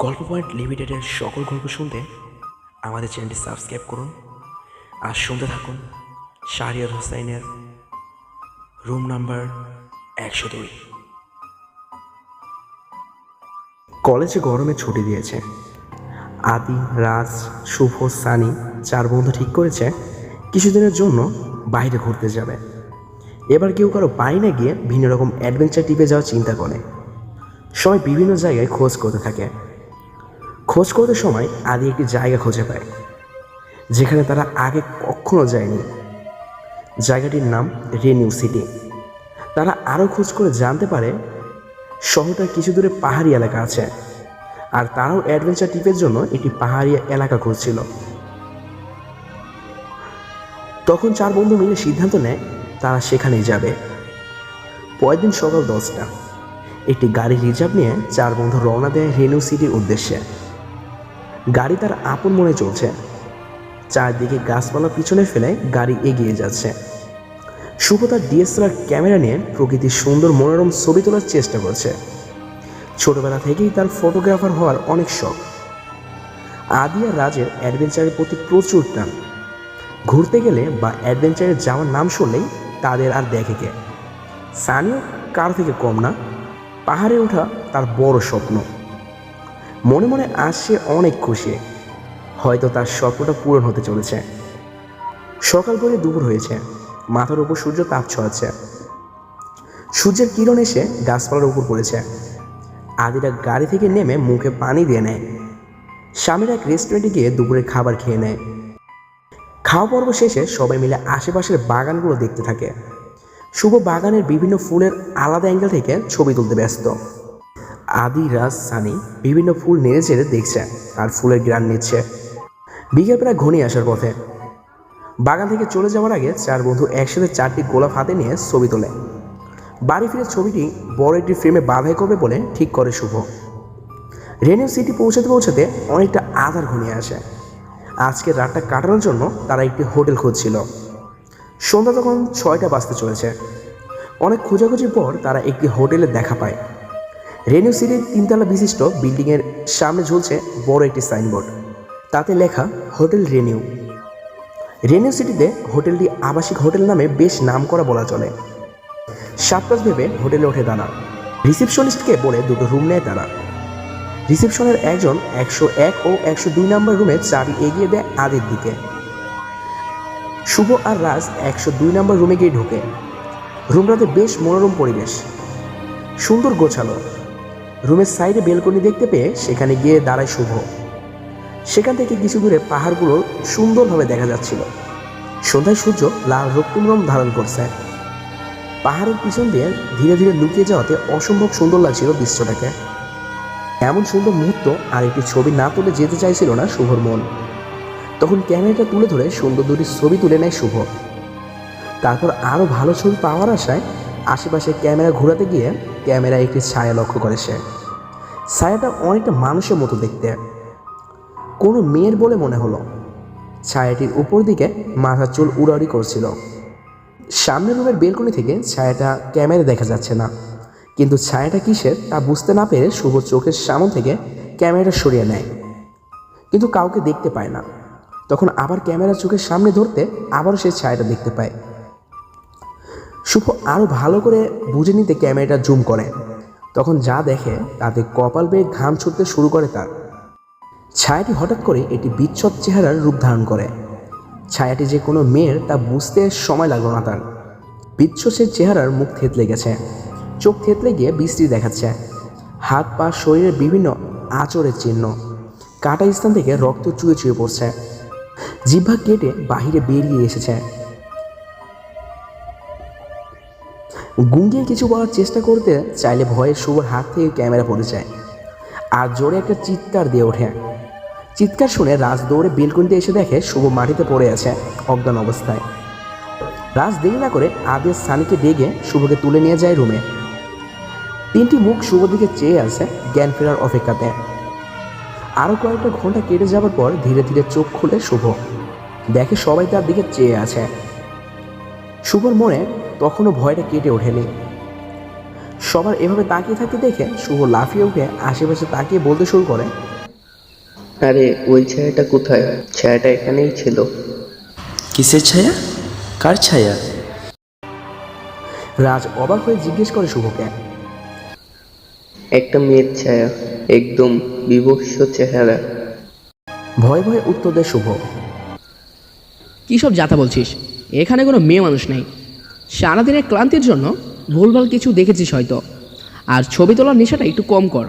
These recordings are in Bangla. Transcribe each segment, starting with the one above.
গল্প পয়েন্ট লিমিটেডের সকল গল্প শুনতে আমাদের চ্যানেলটি সাবস্ক্রাইব করুন আর শুনতে থাকুন শাহরিয়ার হোসাইনের রুম নাম্বার 102। কলেজে গরমে ছুটি দিয়েছে। আদি, রাজ, শুভ, সানি চার বন্ধু ঠিক করেছে কিছুদিনের জন্য বাইরে ঘুরতে যাবে। এবার কেউ কারো বাড়ি না গিয়ে ভিন্ন রকম অ্যাডভেঞ্চার ট্রিপে যাওয়ার চিন্তা করে। সবাই বিভিন্ন জায়গায় খোঁজ করতে থাকে। খোঁজ করতে সময় আদি একটি জায়গা খুঁজে পায় যেখানে তারা আগে কখনো যায়নি। জায়গাটির নাম রেনিউ সিটি। তারা আরও খোঁজ করে জানতে পারে শহরটার কিছু দূরে পাহাড়ি এলাকা আছে, আর তারাও অ্যাডভেঞ্চার ট্রিপের জন্য একটি পাহাড়ি এলাকা খুঁজছিল। তখন চার বন্ধু মিলে সিদ্ধান্ত নেয় তারা সেখানেই যাবে। পরের দিন সকাল 10টা একটি গাড়ি রিজার্ভ নিয়ে চার বন্ধু রওনা দেয় রেনিউ সিটির উদ্দেশ্যে। গাড়ি তার আপন মনে চলছে। চারদিকে গাছপালা পিছনে ফেলে গাড়ি এগিয়ে যাচ্ছে। শুভ তার ডিএসএলআর ক্যামেরা নিয়ে প্রকৃতির সুন্দর মনোরম ছবি তোলার চেষ্টা করছে। ছোটবেলা থেকেই তার ফটোগ্রাফার হওয়ার অনেক শখ। আদি আর রাজের অ্যাডভেঞ্চারের প্রতি প্রচুর টান। ঘুরতে গেলে বা অ্যাডভেঞ্চারে যাওয়ার নাম শুনলেই তাদের আর দেখে কে। সানিও কার থেকে কম না। পাহাড়ে ওঠা তার বড় স্বপ্ন। মনে মনে আজ সে অনেক খুশি, হয়তো তার স্বপ্নটা পূরণ হতে চলেছে। সকাল করে দুপুর হয়েছে, মাথার উপর সূর্য তাপ ছড়াচ্ছে। সূর্যের কিরণ এসে গাছপালার উপর পড়েছে। আদিরা গাড়ি থেকে নেমে মুখে পানি দিয়ে নেয়। সামনের এক রেস্টুরেন্টে গিয়ে দুপুরের খাবার খেয়ে নেয়। খাওয়া পর্ব শেষে সবাই মিলে আশেপাশের বাগানগুলো দেখতে থাকে। শুভ বাগানের বিভিন্ন ফুলের আলাদা অ্যাঙ্গেল থেকে ছবি তুলতে ব্যস্ত। আদি, রাজ, সানি বিভিন্ন ফুল নেড়ে চেড়ে দেখছে আর ফুলের গ্রান নিচ্ছে। বিকেল প্রায় ঘনিয়ে আসার পথে। বাগান থেকে চলে যাওয়ার আগে চার বন্ধু একসাথে 4টি গোলাপ হাতে নিয়ে ছবি তোলে। বাড়ি ফিরে ছবিটি বড় একটি ফ্রেমে বাঁধাই করবে বলে ঠিক করে শুভ। রেনিউ সিটি পৌঁছাতে পৌঁছাতে অনেকটা আধার ঘনিয়ে আসে। আজকের রাতটা কাটানোর জন্য তারা একটি হোটেল খুঁজছিল। সন্ধ্যা তখন 6টা বাজতে চলেছে। অনেক খোঁজাখুঁজির পর তারা একটি হোটেলে দেখা পায়। রেনিউ সিটির 3তলা বিশিষ্ট বিল্ডিংয়ের সামনে ঝুলছে বড় একটি সাইনবোর্ড। তাতে লেখা হোটেল রেনিউ। রেনিউ সিটিতে হোটেলটি আবাসিক হোটেল নামে বেশ নামকরা বলা চলে। 7 ভেবে হোটেলে ওঠে তারা। রিসেপশনিস্টকে বলে দুটো রুম নেয় তারা। রিসেপশনের একজন 101 ও 102 নম্বর রুমে চাবি এগিয়ে দেয় আদির দিকে। শুভ আর রাজ 102 নম্বর রুমে গিয়ে ঢোকে। রুমটাতে বেশ মনোরম পরিবেশ, সুন্দর গোছালো। রুমের সাইডে বেলকনি দেখতে পেয়ে সেখানে গিয়ে দাঁড়ায় শুভ। সেখান থেকে কিছু দূরে পাহাড়গুলো সুন্দরভাবে দেখা যাচ্ছিল। সন্ধ্যায় সূর্য লাল রক্তিম রং ধারণ করছে। পাহাড়ের পিছন দিয়ে ধীরে ধীরে লুকিয়ে যাওয়াতে অসম্ভব সুন্দর লাগছিল দৃশ্যটাকে। এমন সুন্দর মুহূর্ত আর একটি ছবি না তুলে যেতে চাইছিল না শুভর মন। তখন ক্যামেরাটা তুলে ধরে সুন্দর দুটি ছবি তুলে নেয় শুভ। তারপর আরও ভালো ছবি পাওয়ার আশায় আশেপাশে ক্যামেরা ঘোরাতে গিয়ে ক্যামেরায় একটি ছায়া লক্ষ্য করে সে। ছায়াটা অনেকটা মানুষের মতো দেখতে, কোনো মেয়ের বলে মনে হলো। ছায়াটির উপর দিকে মাথার চুল উড়াউড়ি করছিল। সামনের রুমের বেলকনি থেকে ছায়াটা ক্যামেরা দেখা যাচ্ছে না, কিন্তু ছায়াটা কিসের তা বুঝতে না পেরে শুভ চোখের সামনে থেকে ক্যামেরাটা সরিয়ে নেয়, কিন্তু কাউকে দেখতে পায় না। তখন আবার ক্যামেরা চোখের সামনে ধরতে আবারও সে ছায়াটা দেখতে পায়। শুভ আরও ভালো করে বুঝে নিতে ক্যামেরাটা জুম করে। তখন যা দেখে তাতে কপাল বেয়ে ঘাম ছুটতে শুরু করে তার। ছায়াটি হঠাৎ করে একটি বিচ্ছদ চেহারার রূপ ধারণ করে। ছায়াটি যে কোনো মেয়ের তা বুঝতে সময় লাগলো না তার। বিচ্ছসের চেহারার মুখ থেতলে গেছে, চোখ থেতলে গিয়ে বৃষ্টি দেখাচ্ছে। হাত পা শরীরের বিভিন্ন আঁচড়ের চিহ্ন, কাটা স্থান থেকে রক্ত চুয়ে চুয়ে পড়ছে। জিহ্বা কেটে বাহিরে বেরিয়ে এসেছে। গুঙ্গিয়ে কিছু বলার চেষ্টা করতে চাইলে ভয়ে শুভর হাত থেকে ক্যামেরা পড়ে যায় আর জোরে একটা চিৎকার দিয়ে ওঠে। চিৎকার শুনে রাজ দৌড়ে বেলকনিতে এসে দেখে শুভ মাটিতে পড়ে আছে অজ্ঞান অবস্থায়। রাজ দেরি না করে আদেশ সানিকে ডেকে শুভকে তুলে নিয়ে যায় রুমে। 3টি মুখ শুভর দিকে চেয়ে আছে জ্ঞান ফেরার অপেক্ষাতে। আরও কয়েকটা ঘন্টা কেটে যাওয়ার পর ধীরে ধীরে চোখ খুলে শুভ দেখে সবাই তার দিকে চেয়ে আছে। শুভর মনে তখনও ভয়টা কেটে ওঠেনি। সবার এভাবে তাকিয়ে থাকতে দেখে শুভ লাফিয়ে উঠে আশেপাশে তাকিয়ে বলতে শুরু করে, আরে ওই ছায়াটা কোথায়? ছায়াটা এখানেই ছিল। কিসের ছায়া? কার ছায়া? রাজ অবাক হয়ে জিজ্ঞেস করে শুভকে। একটা মেয়ের ছায়া, একদম বিভৎস চেহারা। ভয়ে ভয়ে উত্তর দেয় শুভ। কী সব যাতা বলছিস? এখানে কোনো মেয়ে মানুষ নেই। সারাদিনের ক্লান্তির জন্য ভুলভাল কিছু দেখেছিস হয়তো। আর ছবি তোলার নেশাটা একটু কম কর,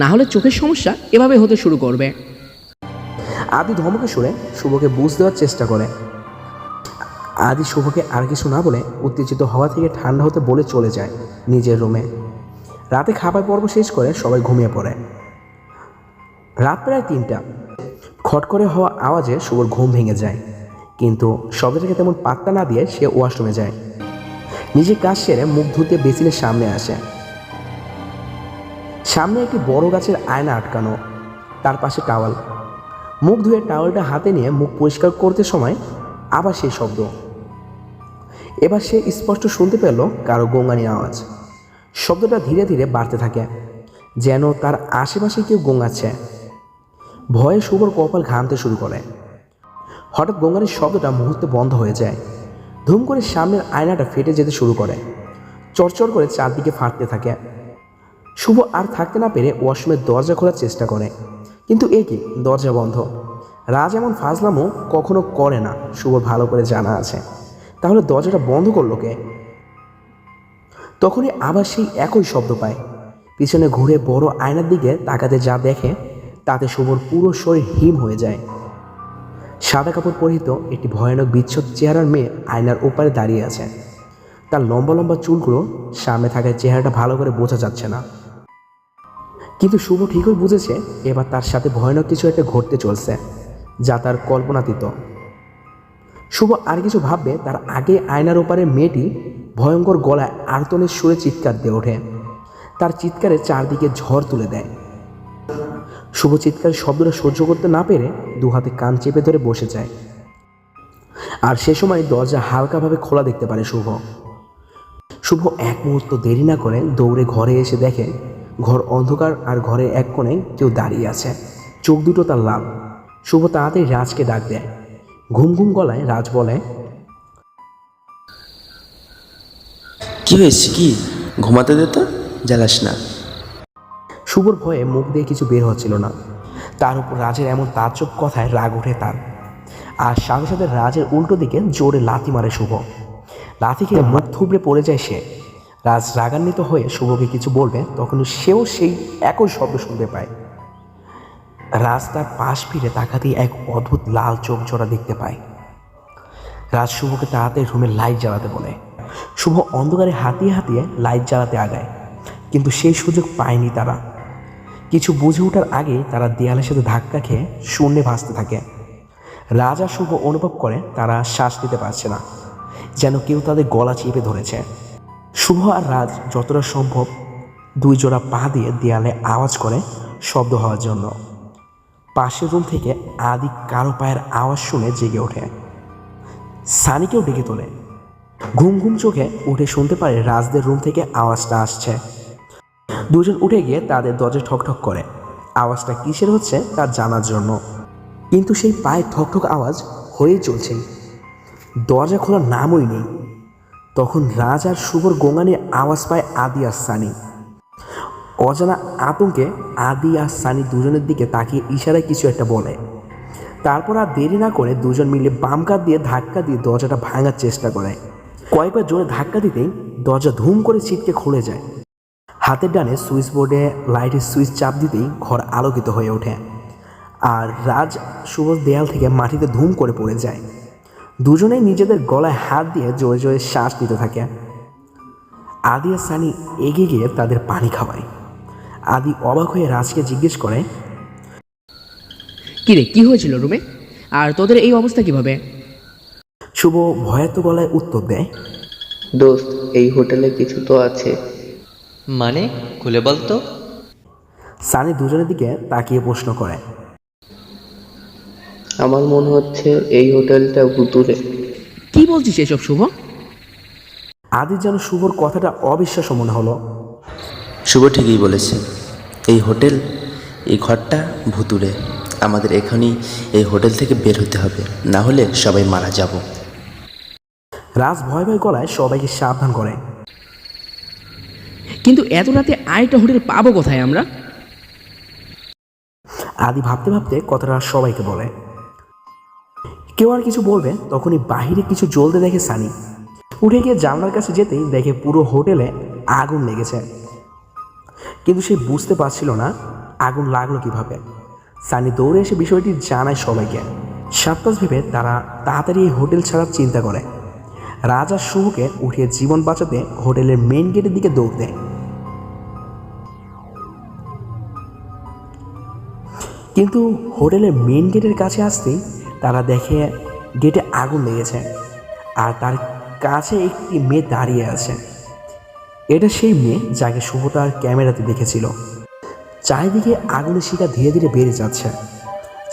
না হলে চোখের সমস্যা এভাবে হতে শুরু করবে। আদি ধমকে শুনে শুভকে বুঝ দেওয়ার চেষ্টা করে। আদি শুভকে আর কিছু না বলে উত্তেজিত হওয়া থেকে ঠান্ডা হতে বলে চলে যায় নিজের রুমে। রাতে খাবার পর্ব শেষ করে সবাই ঘুমিয়ে পড়ে। রাত প্রায় 3টা। খট করে হওয়া আওয়াজে শুভর ঘুম ভেঙে যায়, কিন্তু শব্দটাকে তেমন পাত্তা না দিয়ে সে ওয়াশরুমে যায়। নিজের কাজ সেরে মুখ ধুতে বেসিনের সামনে আসে। সামনে একটি বড় গাছের আয়না আটকানো, তার পাশে টাওয়াল। মুখ ধুয়ে টাওয়ালটা হাতে নিয়ে মুখ পরিষ্কার করতে সময় আবার সেই শব্দ। এবার সে স্পষ্ট শুনতে পেল কারো গোঙানি আওয়াজ। শব্দটা ধীরে ধীরে বাড়তে থাকে, যেন তার আশেপাশে কেউ গোঙাচ্ছে। ভয়ে শুভর কপাল ঘামতে শুরু করে। হঠাৎ গোঙানির শব্দটা মুহূর্তে বন্ধ হয়ে যায়। ধুম করে সামনের আয়নাটা ফেটে যেতে শুরু করে, চরচর করে চারদিকে ফাটতে থাকে। শুভ আর থাকতে না পেরে ওয়াশরুমের দরজা খোলার চেষ্টা করে, কিন্তু এ কি, দরজা বন্ধ। রাজ এমন ফাজলামো কখনো করে না, শুভর ভালো করে জানা আছে। তাহলে দরজাটা বন্ধ করলো কে? তখনই আবার সেই একই শব্দ পায়। পিছনে ঘুরে বড় আয়নার দিকে তাকাতে যা দেখে তাতে শুভর পুরো শরীর হিম হয়ে যায়। সাদা কাপড় পরিহিত একটি ভয়ানক বিচ্ছদ চেহারার মেয়ে আয়নার ওপারে দাঁড়িয়ে আছে। তার লম্বা লম্বা চুলগুলো সামনে থাকায় চেহারাটা ভালো করে বোঝা যাচ্ছে না, কিন্তু শুভ ঠিকই বুঝেছে এবার তার সাথে ভয়ানক কিছু একটা ঘটতে চলছে, যা তার কল্পনাতীত। শুভ আর কিছু ভাববে তার আগে আয়নার ওপারে মেয়েটি ভয়ঙ্কর গলায় আর্তনের সুরে চিৎকার দিয়ে ওঠে। তার চিৎকারে চারদিকে ঝড় তুলে দেয়। শুভ চিৎকারের শব্দটা সহ্য করতে না পেরে দু হাতে কান চেপে ধরে বসে যায়। আর সে সময় দরজা হালকাভাবে খোলা দেখতে পারে শুভ। শুভ এক মুহূর্ত দেরি না করে দৌড়ে ঘরে এসে দেখে ঘর অন্ধকার, আর ঘরের এক কোণে কেউ দাঁড়িয়ে আছে। চোখ দুটো তার লাল। শুভ তাড়াতাড়ি রাজকে ডাক দেয়। ঘুম ঘুম গলায় রাজ বলে, কি হয়েছে? কি ঘুমাতে দে তো, জ্বালাস না। শুভর ভয়ে মুখ দিয়ে কিছু বের হচ্ছিল না। তার উপর রাজের এমন তাজ্জব কথায় রাগ ওঠে তার। আর সাথে সাথে রাজের উল্টো দিকে জোরে লাথি মারে শুভ। লাথি খেয়ে মুখ থুবড়ে পড়ে যায় সে। রাজ রাগান্বিত হয়ে শুভকে কিছু বলবে, তখন সেও সেই একই শব্দ শুনতে পায়। রাজ তার পাশ ফিরে তাকাতেই এক অদ্ভুত লাল চোখ জোড়া দেখতে পায়। রাজ শুভকে তাড়াতাড়ি রুমের লাইট জ্বালাতে বলে। শুভ অন্ধকারে হাতিয়ে হাতিয়ে লাইট জ্বালাতে আগায়, কিন্তু সেই সুযোগ পায়নি তারা। কিছু বুঝে ওঠার আগে তারা দেয়ালের সাথে ধাক্কা খেয়ে শূন্যে ভাসতে থাকে। রাজ আর শুভ অনুভব করে তারা শ্বাস নিতে পারছে না, যেন কেউ তাদের গলা চেপে ধরেছে। শুভ আর রাজ যতটা সম্ভব দুই জোড়া পা দিয়ে দেয়ালে আওয়াজ করে শব্দ হওয়ার জন্য। পাশের রুম থেকে আদি কারো পায়ের আওয়াজ শুনে জেগে ওঠে। সানিকেও ডেকে তোলে। ঘুম ঘুম চোখে উঠে শুনতে পারে রাজদের রুম থেকে আওয়াজটা আসছে। দুজন উঠে গিয়ে তাদের দরজা ঠকঠক করে, আওয়াজটা কিসের হচ্ছে তার জানার জন্য। কিন্তু সেই পায়ের ঠকঠক আওয়াজ হয়েই চলছে, দরজা খোলার নামই নেই। তখন রাজ আর শুভর গোঙানির আওয়াজ পায় আদি আর সানি। অজানা আতঙ্কে আদি আর সানি দুজনের দিকে তাকিয়ে ইশারায় কিছু একটা বলে। তারপর আর দেরি না করে দুজন মিলে বাম কাঁধ দিয়ে ধাক্কা দিয়ে দরজাটা ভাঙার চেষ্টা করে। কয়েকবার জোরে ধাক্কা দিতেই দরজা ধুম করে ছিটকে খুলে যায়। হাতের ডানে সুইচ বোর্ডে লাইটের সুইচ চাপ দিতেই ঘর আলোকিত হয়ে ওঠে, আর রাজ শুভ দেয়াল থেকে মাটিতে ধুম করে পড়ে যায়। দুজনেই নিজেদের গলায় হাত দিয়ে জোরে জোরে শ্বাস নিতে থাকে। আদি আর সানি এগিয়ে গিয়ে তাদের পানি খাওয়ায়। আদি অবাক হয়ে রাজকে জিজ্ঞেস করে, কি রে, কি হয়েছিল রুমে? আর তোদের এই অবস্থা কিভাবে? শুভ ভয়াত গলায় উত্তর দেয়, দোস্ত, এই হোটেলে কিছু তো আছে। মানে খুলে বলতো। সানি দুজনের দিকে তাকিয়ে প্রশ্ন করে। আমার মনে হচ্ছে এই হোটেলটা ভুতুরে। কি বলছিস এসব শুভ? আদি যেন শুভর কথাটা অবিশ্বাস্য মনে হলো। শুভ ঠিকই বলেছে। এই হোটেল, এই ঘরটা ভুতুড়ে। আমাদের এখনই এই হোটেল থেকে বের হতে হবে, না হলে সবাই মারা যাব। রাজ ভয় ভয় গলায় সবাইকে সাবধান করে। কিন্তু এত রাতে আরেকটা হোটেল পাবো কোথায় আমরা? আদি ভাবতে ভাবতে কথাটা সবাইকে বলে। কেউ আর কিছু বলবে তখনই বাহিরে কিছু জ্বলতে দেখে সানি। উঠে গিয়ে জানলার কাছে যেতেই দেখে পুরো হোটেলে আগুন লেগেছে, কিন্তু সে বুঝতে পারছিল না আগুন লাগলো কিভাবে। সানি দৌড়ে এসে বিষয়টি জানায় সবাইকে। সাতপাশ ভেবে তারা তাড়াতাড়ি এই হোটেল ছাড়ার চিন্তা করে। রাজ আর শুভকে উঠিয়ে জীবন বাঁচাতে হোটেলের মেইন গেটের দিকে দৌড় দেয়। কিন্তু হোটেলের মেইন গেটের কাছে আসতেই তারা দেখে গেটে আগুন লেগেছে, আর তার কাছে একটি মেয়ে দাঁড়িয়ে আছে। এটা সেই মেয়ে যাকে শুভ তার ক্যামেরাতে দেখেছিল। চারিদিকে আগুনের শিখা ধীরে ধীরে বেড়ে যাচ্ছে।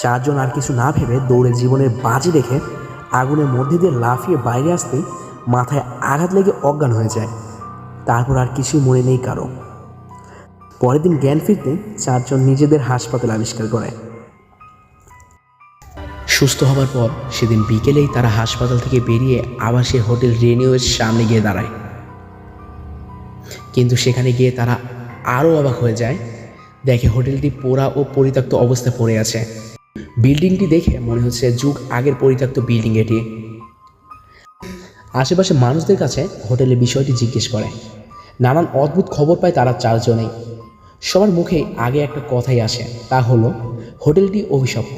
চারজন আর কিছু না ভেবে দৌড়ে জীবনের বাজি রেখে আগুনের মধ্যে দিয়ে লাফিয়ে বাইরে আসতেই মাথায় আঘাত লেগে অজ্ঞান হয়ে যায়। তারপর আর কিছুই মনে নেই কারো। পরের দিন জ্ঞান ফিরতে চারজন নিজেদের হাসপাতাল আবিষ্কার করে। সুস্থ হবার পর সেদিন বিকেলেই তারা হাসপাতাল থেকে বেরিয়ে আবার সেই হোটেল রেনিউয়ের সামনে গিয়ে দাঁড়ায়। কিন্তু সেখানে গিয়ে তারা আরও অবাক হয়ে যায়। দেখে হোটেলটি পোড়া ও পরিত্যক্ত অবস্থায় পড়ে আছে। বিল্ডিংটি দেখে মনে হচ্ছে যুগ আগের পরিত্যক্ত বিল্ডিং এটি। আশেপাশে মানুষদের কাছে হোটেলের বিষয়টি জিজ্ঞেস করে। নানান অদ্ভুত খবর পায় তারা চারজনেই। সবার মুখেই আগে একটা কথাই আসে, তা হলো হোটেলটি অভিশপ্ত।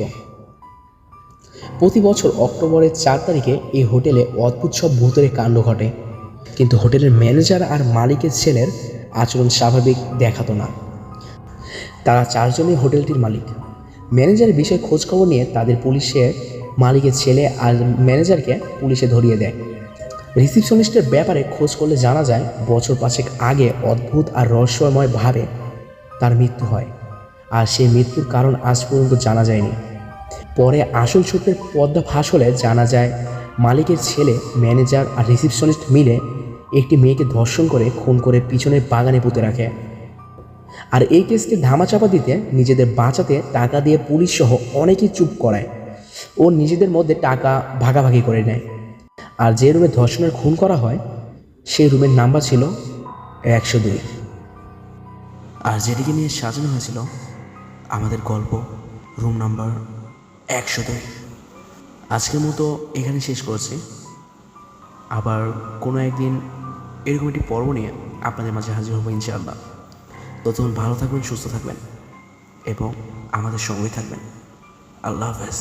প্রতি বছর অক্টোবরের 4 তারিখে এই হোটেলে অদ্ভুত সব ভূতের কাণ্ড ঘটে, কিন্তু হোটেলের ম্যানেজার আর মালিকের ছেলের আচরণ স্বাভাবিক দেখাতো না। তারা চারজনই হোটেলটির মালিক। ম্যানেজারের বিষয়ে খোঁজখবর নিয়ে তাদের পুলিশে মালিকের ছেলে আর ম্যানেজারকে পুলিশে ধরিয়ে দেয়। রিসিপশনিস্টের ব্যাপারে খোঁজ করলে জানা যায় বছর 5 আগে অদ্ভুত আর রহস্যময়ভাবে তার মৃত্যু হয়, আর সেই মৃত্যুর কারণ আজ পর্যন্ত জানা যায়নি। পরে আসল সূত্রের পর্দা ফাঁস হলে জানা যায় মালিকের ছেলে, ম্যানেজার আর রিসিপশনিস্ট মিলে একটি মেয়েকে ধর্ষণ করে খুন করে পিছনের বাগানে পুঁতে রাখে। আর এই কেসকে ধামাচাপা দিতে নিজেদের বাঁচাতে টাকা দিয়ে পুলিশ সহ অনেকেই চুপ করায় ও নিজেদের মধ্যে টাকা ভাগাভাগি করে নেয়। আর যে রুমে ধর্ষণের খুন করা হয় সেই রুমের নাম্বার ছিল 102। আর যেটিকে নিয়ে সাজানো হয়েছিল আমাদের গল্প রুম নাম্বার 102। আজকের মতো এখানে শেষ করছি। আবার কোনো একদিন এরকম একটি পর্ব নিয়ে আপনাদের মাঝে হাজির হবো ইনশাআল্লাহ। ততক্ষণ ভালো থাকবেন, সুস্থ থাকবেন এবং আমাদের সঙ্গেই থাকবেন। আল্লাহ হাফেজ।